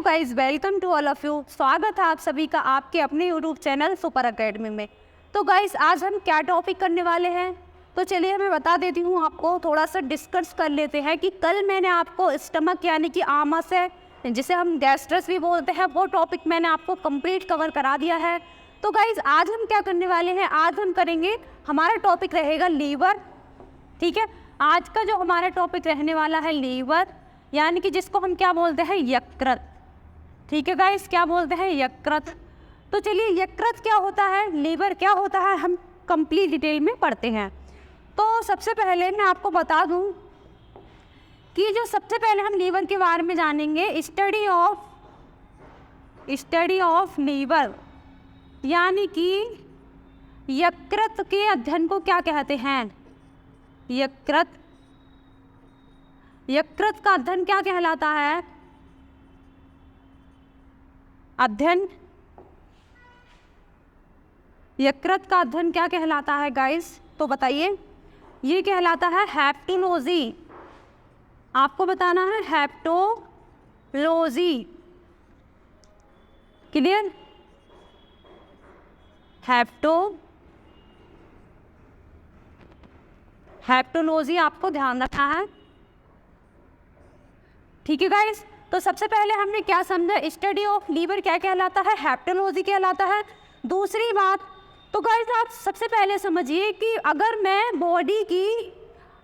Guys, welcome to all of you. स्वागत है आप सभी का आपके अपने यूट्यूब चैनल सुपर अकेडमी में। तो गाइज, आज हम क्या टॉपिक करने वाले हैं, तो चलिए मैं बता देती हूँ आपको। थोड़ा सा डिस्कस कर लेते हैं कि कल मैंने आपको स्टमक यानी कि आमाशय, जिसे हम गैस्ट्रस भी बोलते हैं, वो टॉपिक मैंने आपको कंप्लीट कवर करा दिया है। तो गाइज, आज हम क्या करने वाले हैं, आज हम करेंगे, हमारा टॉपिक रहेगा लीवर। ठीक है, आज का जो हमारा टॉपिक रहने वाला है लीवर, यानी कि जिसको हम क्या बोलते हैं, यकृत। ठीक है गाइस, क्या बोलते हैं, यकृत। तो चलिए, यकृत क्या होता है, लीवर क्या होता है, हम कंप्लीट डिटेल में पढ़ते हैं। तो सबसे पहले मैं आपको बता दूं कि जो सबसे पहले हम लीवर के बारे में जानेंगे, स्टडी ऑफ लीवर, यानी कि यकृत के अध्ययन को क्या कहते हैं, यकृत का अध्ययन क्या कहलाता है, अध्ययन, यकृत का अध्ययन क्या कहलाता है गाइस, तो बताइए। ये कहलाता है हेप्टोलॉजी। आपको बताना है हेप्टोलॉजी। क्लियर, हेप्टोलॉजी आपको ध्यान रखना है। ठीक है गाइस, तो सबसे पहले हमने क्या समझा, स्टडी ऑफ लीवर क्या कहलाता है, हेप्टोलॉजी कहलाता है। दूसरी बात, तो गाइस आप सबसे पहले समझिए कि अगर मैं बॉडी की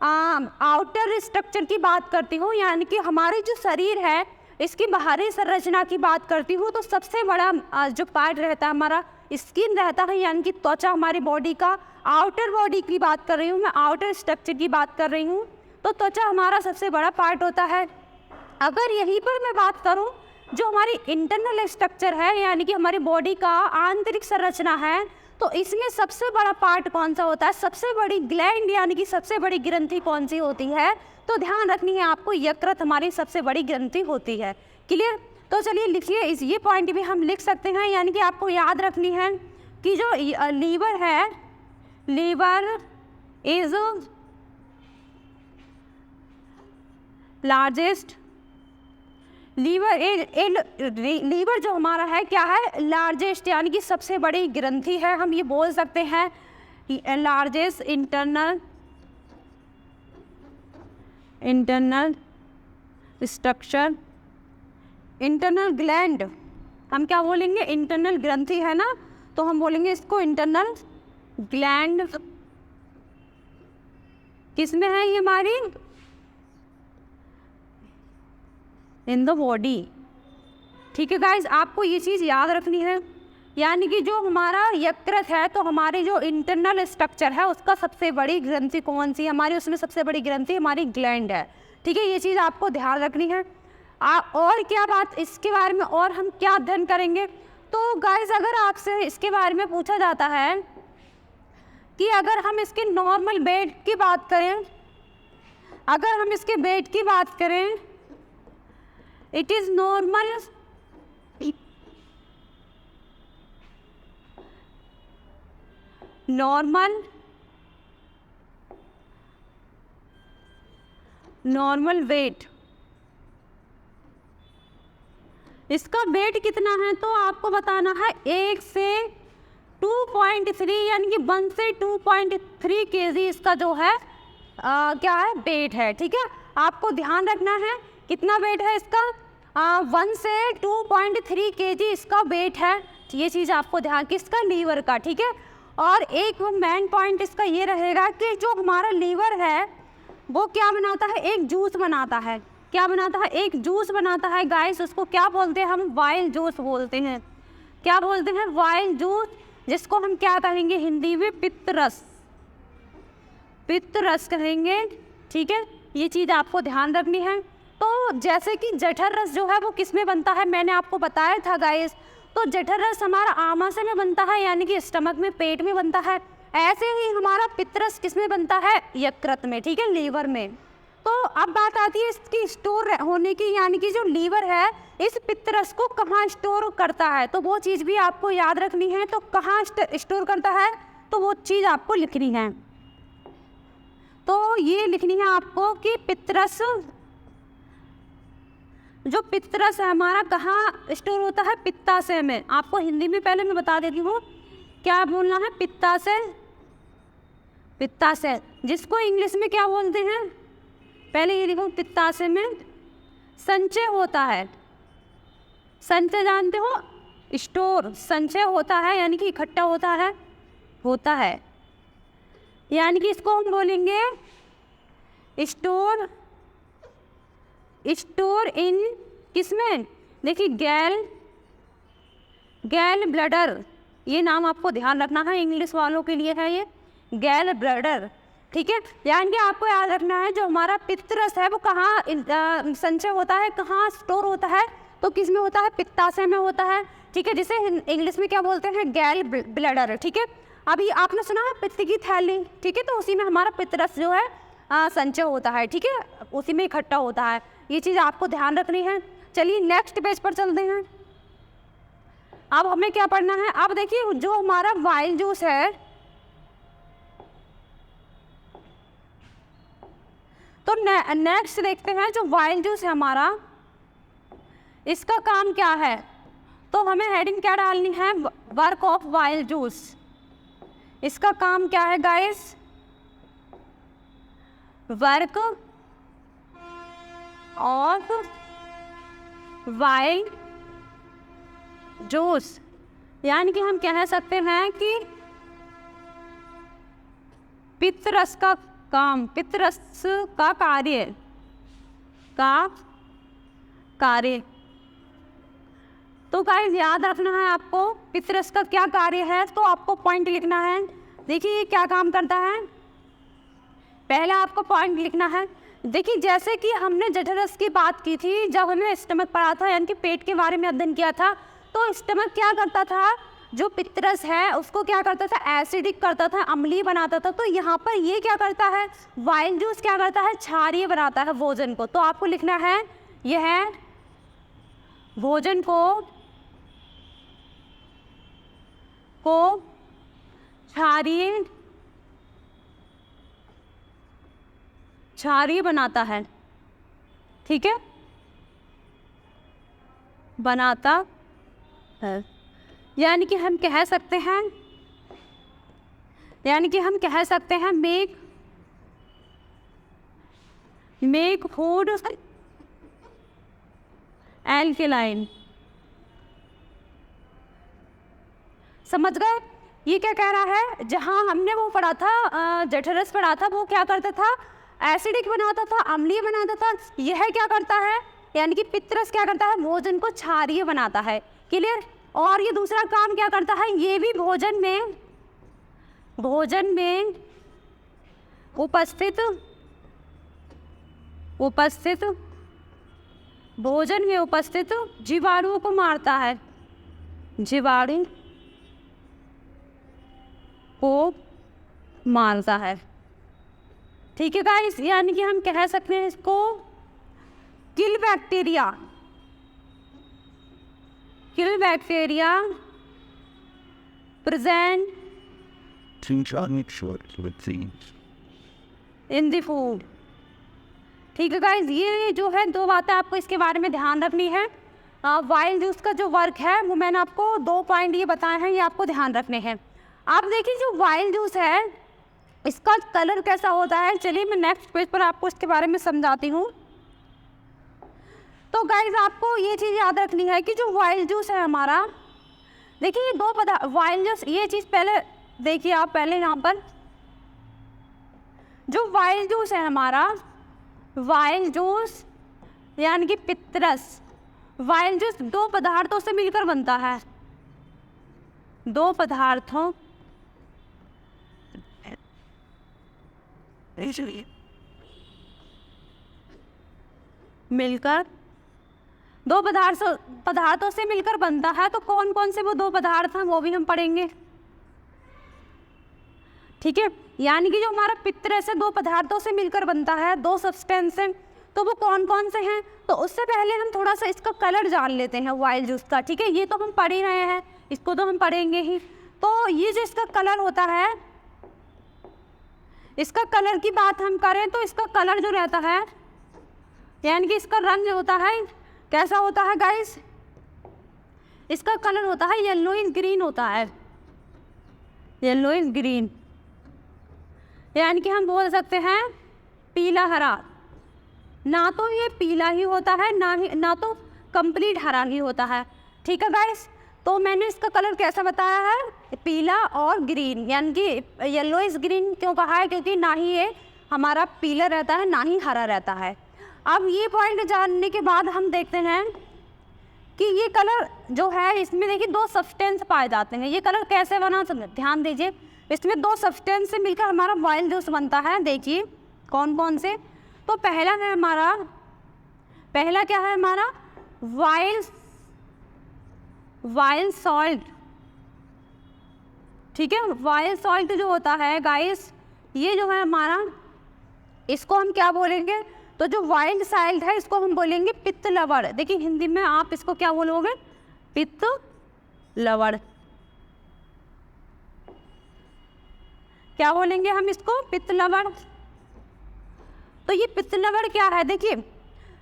आउटर स्ट्रक्चर की बात करती हूँ, यानी कि हमारे जो शरीर है इसकी बाहरी संरचना की बात करती हूँ, तो सबसे बड़ा जो पार्ट रहता है हमारा स्किन रहता है, यानी कि त्वचा हमारी बॉडी का। आउटर बॉडी की बात कर रही हूँ मैं, आउटर स्ट्रक्चर की बात कर रही हूँ, तो त्वचा हमारा सबसे बड़ा पार्ट होता है। अगर यहीं पर मैं बात करूं, जो हमारी इंटरनल स्ट्रक्चर है, यानी कि हमारी बॉडी का आंतरिक संरचना है, तो इसमें सबसे बड़ा पार्ट कौन सा होता है, सबसे बड़ी ग्लैंड यानी कि सबसे बड़ी ग्रंथि कौन सी होती है, तो ध्यान रखनी है आपको, यकृत हमारी सबसे बड़ी ग्रंथि होती है। क्लियर, तो चलिए लिखिए, ये पॉइंट भी हम लिख सकते हैं, यानी कि आपको याद रखनी है कि जो लीवर है, लीवर इज लार्जेस्ट, लीवर जो हमारा है क्या है, लार्जेस्ट यानी कि सबसे बड़ी ग्रंथि है। हम ये बोल सकते हैं largest internal structure, internal gland, हम क्या बोलेंगे, इंटरनल ग्रंथि है ना, तो हम बोलेंगे इसको इंटरनल ग्लैंड। किसमें है ये हमारी, इन द बॉडी। ठीक है गाइज, आपको ये चीज़ याद रखनी है, यानी कि जो हमारा यकृत है, तो हमारी जो इंटरनल स्ट्रक्चर है उसका सबसे बड़ी ग्रंथि कौन सी है हमारी, उसमें सबसे बड़ी ग्रंथि हमारी ग्लैंड है। ठीक है, ये चीज़ आपको ध्यान रखनी है। और क्या बात इसके बारे में, और हम क्या अध्ययन करेंगे, तो गाइज अगर आपसे इसके बारे में पूछा जाता है कि अगर हम इसके नॉर्मल वेट की बात करें, अगर हम इसके वेट की बात करें, इट इज नॉर्मल वेट, इसका वेट कितना है, तो आपको बताना है 1 से 2.3, यानी कि 1 से 2.3 kg इसका जो है क्या है, वेट है। ठीक है, आपको ध्यान रखना है कितना वेट है इसका, 1 से 2.3 kg इसका वेट है। ये चीज़ आपको ध्यान, किसका, लीवर का। ठीक है, और एक मेन पॉइंट इसका ये रहेगा कि जो हमारा लीवर है वो क्या बनाता है, एक जूस बनाता है। क्या बनाता है, एक जूस बनाता है गाइस, उसको क्या बोलते हैं, हम वाइल जूस बोलते हैं। क्या बोलते हैं, वाइल जूस, जिसको हम क्या कहेंगे हिंदी में, पित्तरस, पित्तरस कहेंगे। ठीक है, ये चीज़ आपको ध्यान रखनी है। तो जैसे कि जठर रस जो है वो किस में बनता है, मैंने आपको बताया था गाइस, तो जठर रस हमारा आमाशय में बनता है, यानी कि स्टमक में, पेट में बनता है। ऐसे ही हमारा पित्तरस किस में बनता है, यकृत में। ठीक है, लीवर में। तो अब बात आती है इसकी स्टोर होने की, यानी कि जो लीवर है इस पित्तरस को कहाँ स्टोर करता है, तो वो चीज़ भी आपको याद रखनी है। तो कहाँ स्टोर करता है, तो वो चीज़ आपको लिखनी है। तो ये लिखनी है आपको कि पित्तरस जो पित्तरस है हमारा कहाँ स्टोर होता है? पित्ताशय में। आपको हिंदी में पहले मैं बता देती हूँ क्या बोलना है, पित्ताशय। पित्ताशय जिसको इंग्लिश में क्या बोलते हैं, पहले ये देखो, पित्ताशय में संचय होता है। संचय जानते हो, स्टोर, संचय होता है यानी कि इकट्ठा होता है यानी कि इसको हम बोलेंगे स्टोर इन किसमें, देखिए गैल ब्लडर, ये नाम आपको ध्यान रखना है, इंग्लिश वालों के लिए है ये गैल ब्लडर, ठीक है। यानी कि आपको याद रखना है जो हमारा पित्तरस है वो कहाँ संचय होता है, कहाँ स्टोर होता है, तो किस में होता है, पित्ताशय में होता है, ठीक है, जिसे इंग्लिश में क्या बोलते हैं, गैल ब्लडर, ठीक है। अभी आपने सुना है पित्त की थैली, ठीक है, तो उसी में हमारा पित्तरस जो है संचय होता है, ठीक है, उसी में इकट्ठा होता है, ये चीज़ आपको ध्यान रखनी है। चलिए नेक्स्ट पेज पर चलते हैं। अब हमें क्या पढ़ना है, अब देखिए जो हमारा वाइल जूस है, तो नेक्स्ट देखते हैं जो वाइल जूस है हमारा, इसका काम क्या है, तो हमें हेडिंग क्या डालनी है, वर्क ऑफ वाइल जूस। इसका काम क्या है guys, work of while juice, यानी कि हम कह सकते हैं कि पित्तरस का काम, पित्तरस का कार्य। तो गाइस याद रखना है आपको पित्तरस का क्या कार्य है, तो आपको पॉइंट लिखना है। देखिए ये क्या काम करता है, पहले आपको पॉइंट लिखना है। देखिए जैसे कि हमने जठरस की बात की थी जब हमने स्टमक पढ़ा था, यानी कि पेट के बारे में अध्ययन किया था, तो स्टमक क्या करता था, जो पित्तरस है उसको क्या करता था, एसिडिक करता था, अम्लीय बनाता था। तो यहाँ पर ये क्या करता है, वाइल जूस क्या करता है, क्षारीय बनाता है भोजन को। तो आपको लिखना है यह भोजन को क्षारीय बनाता है, ठीक है, बनाता है। यानी कि हम कह सकते हैं मेक फूड एल्कलाइन। समझ गए ये क्या कह रहा है, जहाँ हमने वो पढ़ा था जठरस पढ़ा था, वो क्या करता था, एसिडिक बनाता था, अम्लीय बनाता था। यह क्या करता है, यानी कि पित्तरस क्या करता है, भोजन को क्षारीय बनाता है। क्लियर। और ये दूसरा काम क्या करता है, ये भी भोजन में उपस्थित भोजन में उपस्थित जीवाणुओं को मारता है, जीवाणु को मारता है, ठीक है गाइस। यानी कि हम कह सकते हैं इसको kill bacteria present in the food, ठीक है गाइस। ये जो है दो बातें आपको इसके बारे में ध्यान रखनी है। वाइल जूस का जो वर्क है वो मैंने आपको 2 पॉइंट ये बताए हैं, ये आपको ध्यान रखने हैं। आप देखिए जो वाइल जूस है इसका कलर कैसा होता है, चलिए मैं नेक्स्ट पेज पर आपको इसके बारे में समझाती हूँ। तो गाइस आपको ये चीज़ याद रखनी है कि जो वाइल जूस है हमारा, देखिए ये 2 पदार्थ वाइल जूस, ये चीज़ पहले देखिए आप, पहले यहाँ पर जो वाइल जूस है हमारा, वाइल जूस यानी कि पित्तरस, वाइल जूस 2 पदार्थों से मिलकर बनता है, 2 पदार्थों मिलकर, 2 पदार्थों से मिलकर बनता है। तो कौन कौन से वो 2 पदार्थ हैं वो भी हम पढ़ेंगे, ठीक है। यानी कि जो हमारा पित्तरस है 2 पदार्थों से मिलकर बनता है, 2 सब्सटेंस हैं, तो वो कौन कौन से हैं। तो उससे पहले हम थोड़ा सा इसका कलर जान लेते हैं वाइल जूस का, ठीक है। ये तो हम पढ़ ही रहे हैं, इसको तो हम पढ़ेंगे ही। तो ये जो इसका कलर होता है, इसका कलर की बात हम करें तो इसका कलर जो रहता है, यानी कि इसका रंग जो होता है कैसा होता है गाइस? इसका कलर होता है येलोइश ग्रीन होता है, येलोइश ग्रीन, यानी कि हम बोल सकते हैं पीला हरा। ना तो ये पीला ही होता है, ना तो कंप्लीट हरा ही होता है। ठीक है गाइस, तो मैंने इसका कलर कैसा बताया है? पीला और ग्रीन, यानी कि येलोइश ग्रीन क्यों कहा है? क्योंकि ना ही ये हमारा पीला रहता है ना ही हरा रहता है। अब ये पॉइंट जानने के बाद हम देखते हैं कि ये कलर जो है इसमें देखिए दो सब्सटेंस पाए जाते हैं। ये कलर कैसे बना, ध्यान दीजिए, इसमें दो सब्सटेंस से मिलकर हमारा वाइल्ड जूस बनता है। देखिए कौन कौन से, तो पहला क्या है हमारा वाइल्ड सॉल्ट। ठीक है, वाइल्ड सॉल्ट जो होता है गाइस, ये जो है हमारा, इसको हम क्या बोलेंगे? तो जो वाइल्ड सॉल्ट है इसको हम बोलेंगे पित्त लवण। देखिए हिंदी में आप इसको क्या बोलोगे? पित्त लवण। क्या बोलेंगे हम इसको? पित्त लवण। तो ये पित्त लवण क्या है? देखिए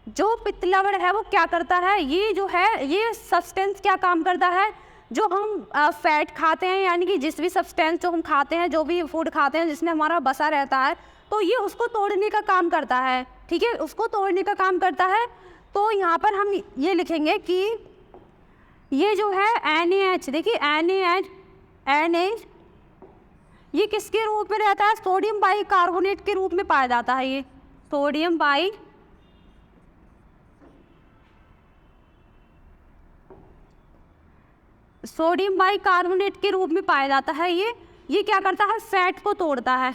जो पित्त लवण है वो क्या करता है? ये जो है ये सब्सटेंस क्या काम करता है? जो हम फैट खाते हैं, यानी कि जिस भी सब्सटेंस जो हम खाते हैं, जो भी फूड खाते हैं जिसमें हमारा बसा रहता है, तो ये उसको तोड़ने का काम करता है। ठीक है, उसको तोड़ने का काम करता है। तो यहाँ पर हम ये लिखेंगे कि ये जो है NaH, देखिए NaH ये किसके रूप में रहता है? सोडियम बाइकार्बोनेट के रूप में पाया जाता है। ये सोडियम बाइकार्बोनेट के रूप में पाया जाता है। ये क्या करता है? फैट को तोड़ता है,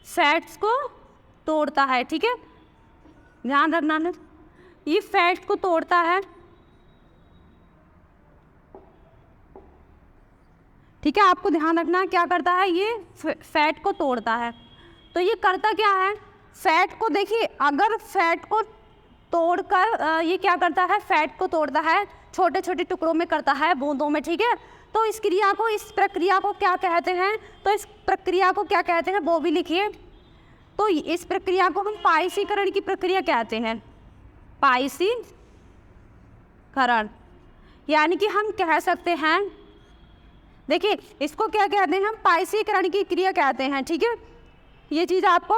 फैट्स को तोड़ता है। ठीक है, ध्यान रखना ना, ये फैट को तोड़ता है। ठीक है, आपको ध्यान रखना क्या करता है? ये फैट को तोड़ता है। तो ये करता क्या है? फैट को, देखिए अगर फैट को तोड़कर ये क्या करता है? फैट को तोड़ता है, छोटे छोटे टुकड़ों में करता है, बूंदों में। ठीक है, तो इस प्रक्रिया को क्या कहते हैं? तो इस प्रक्रिया को क्या कहते हैं वो भी लिखिए। तो इस प्रक्रिया को हम पाइसीकरण की प्रक्रिया कहते हैं, पाइसीकरण। यानी कि हम कह सकते हैं, देखिए इसको क्या कहते हैं? हम पाइसीकरण की क्रिया कहते हैं। ठीक है, ये चीज़ आपको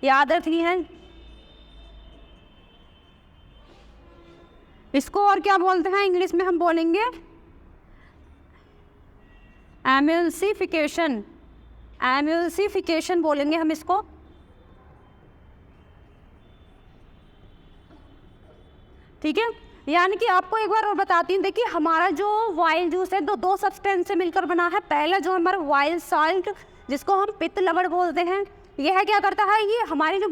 याद रखनी है। इसको और क्या बोलते हैं? इंग्लिश में हम बोलेंगे एमल्सिफिकेशन, एमल्सिफिकेशन बोलेंगे हम इसको। ठीक है, यानी कि आपको एक बार और बताती हूँ। देखिए हमारा जो वाइल्ड जूस है दो सब्सटेंस से मिलकर बना है। पहला जो हमारा वाइल्ड सॉल्ट, जिसको हम पित्त लवण बोलते हैं, यह क्या करता है? ये हमारे जो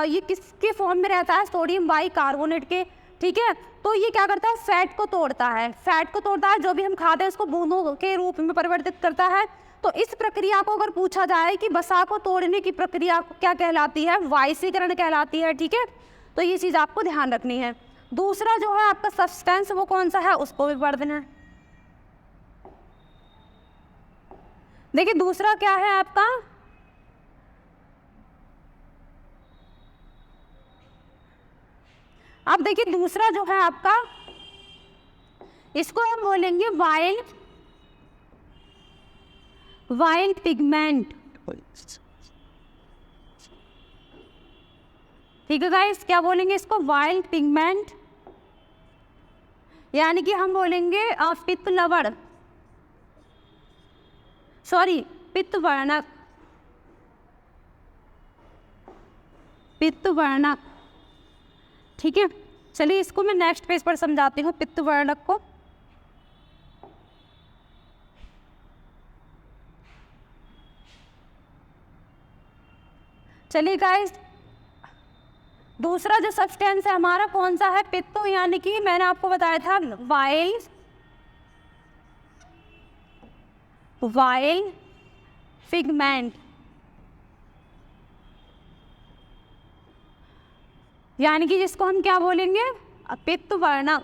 ये किसके फॉर्म में रहता है? सोडियम बाइकार्बोनेट के। ठीक है, तो ये क्या करता है? फैट को तोड़ता है, फैट को तोड़ता है। जो भी हम खाते हैं उसको बूंदों के रूप में परिवर्तित करता है। तो इस प्रक्रिया को अगर पूछा जाए कि वसा को तोड़ने की प्रक्रिया क्या कहलाती है? वायसीकरण कहलाती है। ठीक है, तो ये चीज़ आपको ध्यान रखनी है। दूसरा जो है आपका सब्सटेंस, वो कौन सा है? उसको भी पढ़ देना है। देखिए दूसरा क्या है आपका? अब देखिए दूसरा जो है आपका, इसको हम बोलेंगे वाइल्ड पिगमेंट। ठीक है गाइस, क्या बोलेंगे इसको? वाइल्ड पिगमेंट, यानी कि हम बोलेंगे पित्त लवण, सॉरी पित्त वर्णक, पित्त वर्णक। ठीक है, चलिए इसको मैं नेक्स्ट पेज पर समझाती हूँ पित्त वर्णक को। चलिए गाइस, दूसरा जो सब्सटेंस है हमारा कौन सा है? पित्त, यानी कि मैंने आपको बताया था वाइल्ड पिगमेंट, यानी कि जिसको हम क्या बोलेंगे? पित्त वर्णक।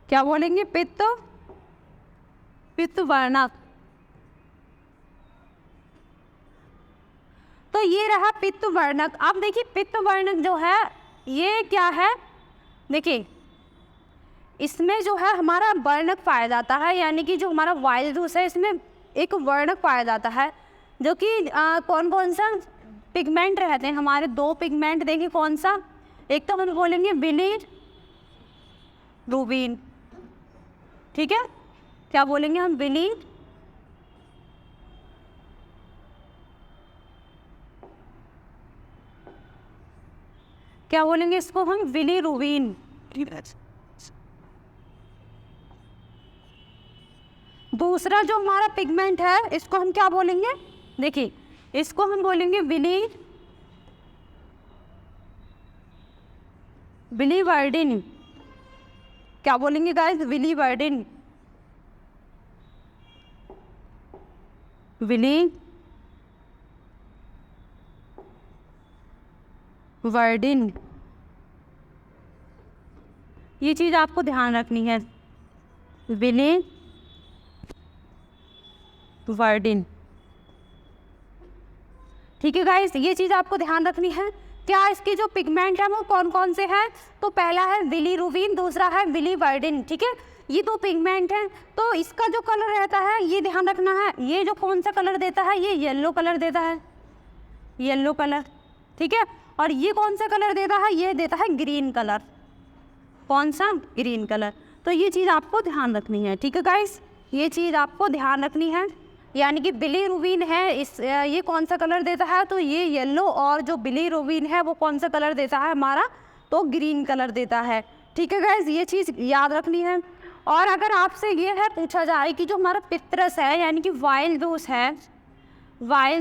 क्या बोलेंगे? पित्त वर्णक। ये रहा पित्त वर्णक। अब देखिए पित्त वर्णक जो है ये क्या है, देखिए इसमें जो है हमारा वर्णक पाया जाता है, यानी कि जो हमारा वाइल्ड जूस है इसमें एक वर्णक पाया जाता है, जो कि कौन कौन सा पिगमेंट रहते हैं हमारे, 2 पिगमेंट। देखिए कौन सा, एक तो हम बोलेंगे बिलीरुबिन, ठीक है, क्या बोलेंगे हम, क्या बोलेंगे इसको हम, बिलीरुबिन। दूसरा जो हमारा पिगमेंट है इसको हम क्या बोलेंगे, देखिए इसको हम बोलेंगे बिलीवर्डिन। क्या बोलेंगे गाइस, बिलीवर्डिन, बिलीवर्डिन। ये चीज़ आपको ध्यान रखनी है, बिलीवर्डिन, ठीक है गाइस, ये चीज़ आपको ध्यान रखनी है। क्या इसके जो पिगमेंट है वो कौन कौन से हैं, तो पहला है बिलीरुबिन, दूसरा है बिलीवर्डिन, ठीक है, ये 2 पिगमेंट हैं। तो इसका जो कलर रहता है ये ध्यान रखना है, ये जो कौन सा कलर देता है, ये येलो कलर देता है, येलो कलर, ठीक है, और ये कौन सा कलर देता है, ये देता है ग्रीन कलर, कौन सा, ग्रीन कलर। तो ये चीज़ आपको ध्यान रखनी है, ठीक है गाइस, ये चीज़ आपको ध्यान रखनी है। यानी कि बिलीरुबिन है ये कौन सा कलर देता है, तो ये येलो, और जो बिलीरुबिन है वो कौन सा कलर देता है हमारा, तो ग्रीन कलर देता है, ठीक है गाइस, ये चीज़ याद रखनी है। और अगर आपसे ये है पूछा जाए कि जो हमारा पित्रस है यानी कि वाइल्ड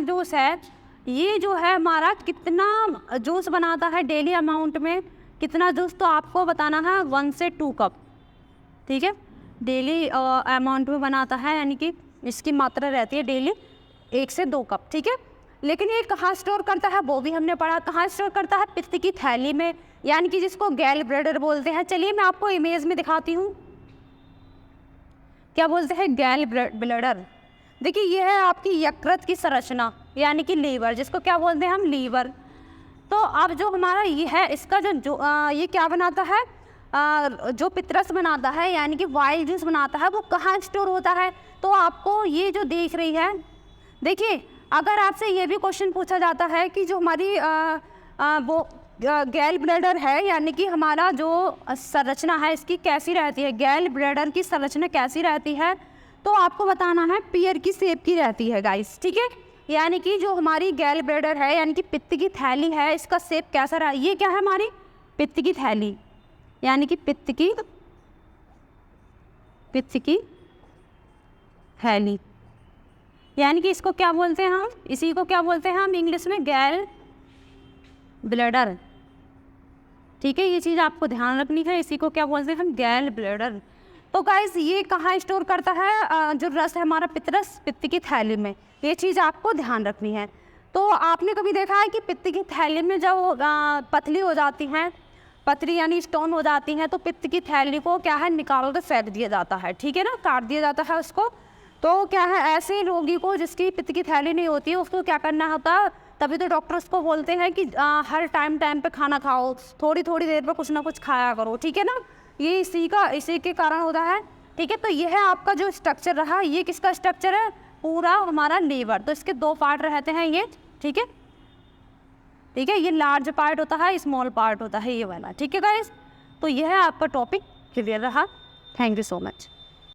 जूस है, ये जो है हमारा कितना जूस बनाता है डेली अमाउंट में, कितना जूस, तो आपको बताना है 1 से 2 कप, ठीक है, डेली अमाउंट में बनाता है, यानी कि इसकी मात्रा रहती है डेली 1 से 2 कप, ठीक है। लेकिन ये कहाँ स्टोर करता है वो भी हमने पढ़ा, कहाँ स्टोर करता है, पित्त की थैली में, यानी कि जिसको गैल ब्लैडर बोलते हैं। चलिए मैं आपको इमेज में दिखाती हूँ, क्या बोलते हैं, गैल ब्लैडर। देखिए ये है आपकी यकृत की संरचना, यानी कि लीवर, जिसको क्या बोलते हैं हम, लीवर। तो अब जो हमारा ये है इसका जो ये क्या बनाता है, जो पित्रस बनाता है यानी कि वाइल्ड जूस बनाता है, वो कहाँ स्टोर होता है, तो आपको ये जो देख रही है, देखिए अगर आपसे ये भी क्वेश्चन पूछा जाता है कि जो हमारी वो गैल ब्लैडर है, यानी कि हमारा जो संरचना है इसकी कैसी रहती है, गैल ब्लैडर की संरचना कैसी रहती है, तो आपको बताना है पेयर की शेप की रहती है गाइस, ठीक है। यानी कि जो हमारी गैल ब्लैडर है यानी कि पित्त की थैली है, इसका शेप कैसा रहा, ये क्या है हमारी पित्त की थैली, यानी कि पित्त की थैली, यानी कि इसको क्या बोलते हैं हम, इसी को क्या बोलते हैं हम इंग्लिश में, गैल ब्लैडर, ठीक है, ये चीज़ आपको ध्यान रखनी है, इसी को क्या बोलते हैं हम, गैल ब्लैडर। तो गाइस ये कहाँ स्टोर करता है, जो रस है हमारा पित्रस, पित्त की थैली में, ये चीज़ आपको ध्यान रखनी है। तो आपने कभी देखा है कि पित्त की थैली में जब पतली हो जाती हैं, पथरी यानी स्टोन हो जाती हैं, तो पित्त की थैली को क्या है, निकाल कर फेंक दिया जाता है, ठीक है ना, काट दिया जाता है उसको। तो क्या है, ऐसे रोगी को जिसकी पित्त की थैली नहीं होती है उसको क्या करना होता है, तभी तो डॉक्टर उसको बोलते हैं कि हर टाइम पे खाना खाओ, थोड़ी थोड़ी देर पर कुछ ना कुछ खाया करो, ठीक है ना, ये इसी के कारण होता है, ठीक है। तो ये है आपका जो स्ट्रक्चर रहा, ये किसका स्ट्रक्चर है, पूरा हमारा लीवर, तो इसके 2 पार्ट रहते हैं ये, ठीक है, ठीक है, ये लार्ज पार्ट होता है, स्मॉल पार्ट होता है ये वाला, ठीक है गाइस। तो यह है आपका टॉपिक क्लियर रहा, थैंक यू सो मच।